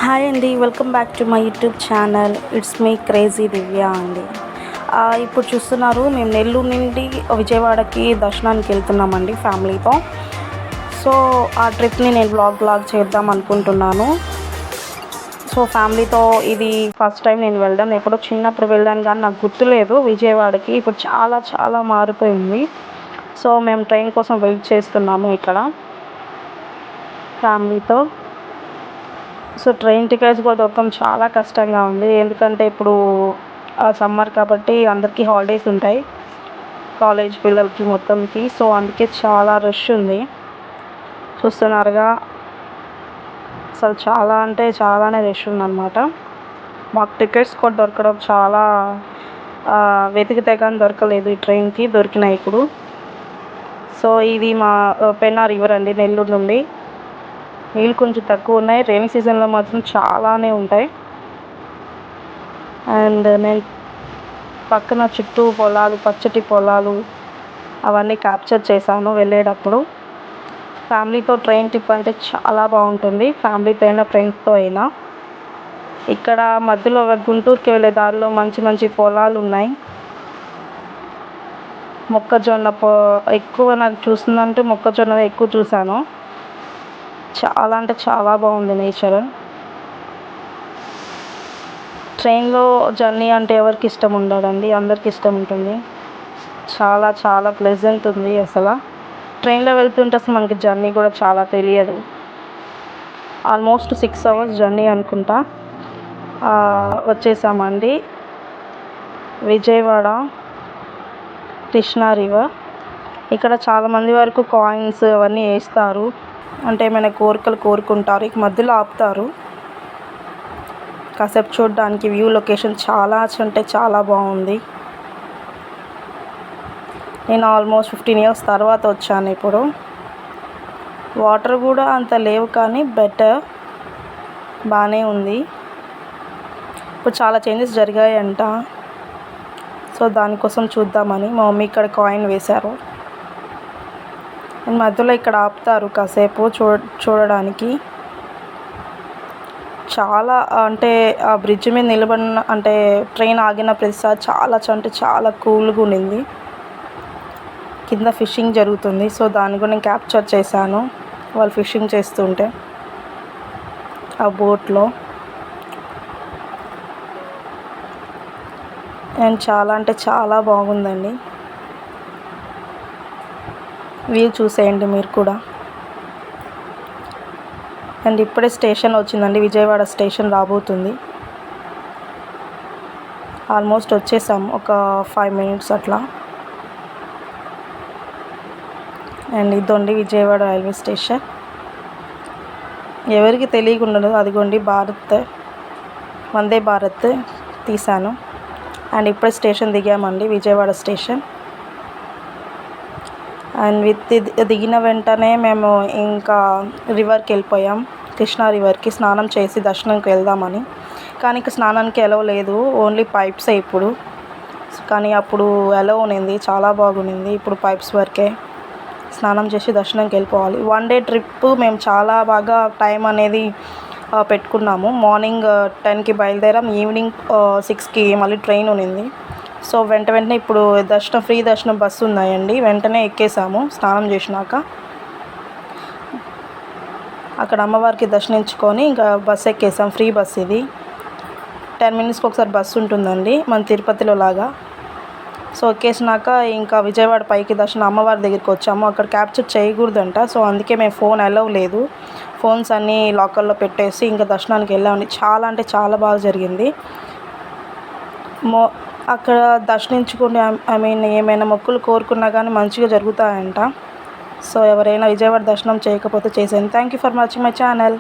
Hi అండి, welcome back to my YouTube channel. It's me crazy Divya అండి. ఇప్పుడు చూస్తున్నారు, మేము నెల్లూరు నుండి విజయవాడకి దర్శనానికి వెళ్తున్నామండి ఫ్యామిలీతో. సో ఆ ట్రిప్ని నేను బ్లాగ్ చేద్దాం అనుకుంటున్నాను. సో ఫ్యామిలీతో ఇది ఫస్ట్ టైం నేను వెళ్ళడం. ఎప్పుడో చిన్నప్పుడు వెళ్ళాను కానీ నాకు గుర్తులేదు విజయవాడకి. ఇప్పుడు చాలా చాలా మారిపోయింది. సో మేము ట్రైన్ కోసం వెయిట్ చేస్తున్నాము ఇక్కడ ఫ్యామిలీతో. సో ట్రైన్ టికెట్స్ కూడా దొరకడం చాలా కష్టంగా ఉంది. ఎందుకంటే ఇప్పుడు సమ్మర్ కాబట్టి అందరికీ హాలిడేస్ ఉంటాయి, కాలేజ్ పిల్లలకి మొత్తంకి. సో అందుకే చాలా రష్ ఉంది, చూస్తున్నారుగా. అసలు చాలా అంటే చాలానే రష్ ఉందన్నమాట. మాకు టికెట్స్ కూడా దొరకడం చాలా వెతికితే కానీ దొరకలేదు. ఈ ట్రైన్కి దొరికినాయి ఇప్పుడు. సో ఇది మా పెన్నా రివర్ అండి, నెల్లూరు నుండి. నీళ్ళు కొంచెం తక్కువ ఉన్నాయి, రైనీ సీజన్లో మాత్రం చాలానే ఉంటాయి. అండ్ నేను పక్కన చుట్టూ పొలాలు, పచ్చటి పొలాలు అవన్నీ క్యాప్చర్ చేశాను వెళ్ళేటప్పుడు. ఫ్యామిలీతో ట్రైన్ ట్రిప్ అంటే చాలా బాగుంటుంది, ఫ్యామిలీతో అయినా ఫ్రెండ్స్తో అయినా. ఇక్కడ మధ్యలో గుంటూరుకి వెళ్ళే దారిలో మంచి మంచి పొలాలు ఉన్నాయి. మొక్కజొన్న ఎక్కువ నాకు చూస్తుందంటే మొక్కజొన్న ఎక్కువ చూశాను. చాలా అంటే చాలా బాగుంది నేచర్. ట్రైన్లో జర్నీ అంటే ఎవరికి ఇష్టం ఉండదండి, అందరికి ఇష్టం ఉంటుంది. చాలా చాలా ప్లెజెంట్ ఉంది అసలు. ట్రైన్లో వెళ్తుంటే అసలు మనకి జర్నీ కూడా చాలా తెలియదు. ఆల్మోస్ట్ 6 hours జర్నీ అనుకుంటా. వచ్చేసామండి విజయవాడ కృష్ణా రివర్. ఇక్కడ చాలామంది వరకు కాయిన్స్ అవన్నీ వేస్తారు, అంటే ఏమైనా కోరికలు కోరుకుంటారు. ఇక మధ్యలో ఆపుతారు కాసేపు చూడడానికి. వ్యూ లొకేషన్ చాలా అంటే చాలా బాగుంది. నేను ఆల్మోస్ట్ 15 years తర్వాత వచ్చాను ఇప్పుడు. వాటర్ కూడా అంత లేవు కానీ బెటర్, బాగానే ఉంది. ఇప్పుడు చాలా చేంజెస్ జరిగాయంట. సో దానికోసం చూద్దామని మా మమ్మీ ఇక్కడ కాయిన్ వేశారు. మధ్యలో ఇక్కడ ఆపుతారు కాసేపు చూడడానికి. చాలా అంటే ఆ బ్రిడ్జ్ మీద నిలబడిన, అంటే ట్రైన్ ఆగిన ప్రతిసారి చాలా అంటే చాలా కూల్గా ఉండింది. కింద ఫిషింగ్ జరుగుతుంది, సో దాన్ని కూడా నేను క్యాప్చర్ చేశాను, వాళ్ళు ఫిషింగ్ చేస్తుంటే ఆ బోట్లో. అండ్ చాలా అంటే చాలా బాగుందండి. వ్యూ చూసేయండి మీరు కూడా. అండ్ ఇప్పుడే స్టేషన్ వచ్చిందండి, విజయవాడ స్టేషన్ రాబోతుంది. ఆల్మోస్ట్ వచ్చేసాం, ఒక 5 minutes అట్లా. అండ్ ఇదండి విజయవాడ రైల్వే స్టేషన్. ఎవరికి తెలియకుండా అదిగోండి భారత్, వందే భారత్ తీశాను. అండ్ ఇప్పుడే స్టేషన్ దిగామండి, విజయవాడ స్టేషన్. అండ్ దిగిన వెంటనే మేము ఇంకా రివర్కి వెళ్ళిపోయాం, కృష్ణా రివర్కి. స్నానం చేసి దర్శనంకి వెళ్దామని. కానీ ఇక స్నానానికి ఎలవ్ లేదు, ఓన్లీ పైప్సే ఇప్పుడు. కానీ అప్పుడు ఎలవ్ ఉన్నింది, చాలా బాగుండింది. ఇప్పుడు పైప్స్ వరకే. స్నానం చేసి దర్శనంకి వెళ్ళిపోవాలి. 1 day ట్రిప్. మేము చాలా బాగా టైం అనేది పెట్టుకున్నాము. మార్నింగ్ 10కి బయలుదేరాం, ఈవినింగ్ 6కి మళ్ళీ ట్రైన్ ఉన్నింది. సో వెంటనే ఇప్పుడు ఫ్రీ దర్శనం బస్సు ఉన్నాయండి, వెంటనే ఎక్కేసాము స్నానం చేసినాక. అక్కడ అమ్మవారికి దర్శించుకొని ఇంకా బస్సు ఎక్కేసాం. ఫ్రీ బస్ ఇది, 10 minutesకి ఒకసారి బస్సు ఉంటుందండి, మన తిరుపతిలో లాగా. సో ఎక్కేసినాక ఇంకా విజయవాడ పైకి దర్శనం అమ్మవారి దగ్గరికి వచ్చాము. అక్కడ క్యాప్చర్ చేయకూడదంట, సో అందుకే మేము ఫోన్ అలవ్ లేదు. ఫోన్స్ అన్నీ లాకర్లో పెట్టేసి ఇంకా దర్శనానికి వెళ్ళామండి. చాలా అంటే చాలా బాగా జరిగింది. అక్కడ దర్శించుకుని ఏమైనా మొక్కులు కోరుకున్నా కానీ మంచిగా జరుగుతాయంట. సో ఎవరైనా విజయవాడ దర్శనం చేయకపోతే చేసేయండి. Thank you for watching my channel.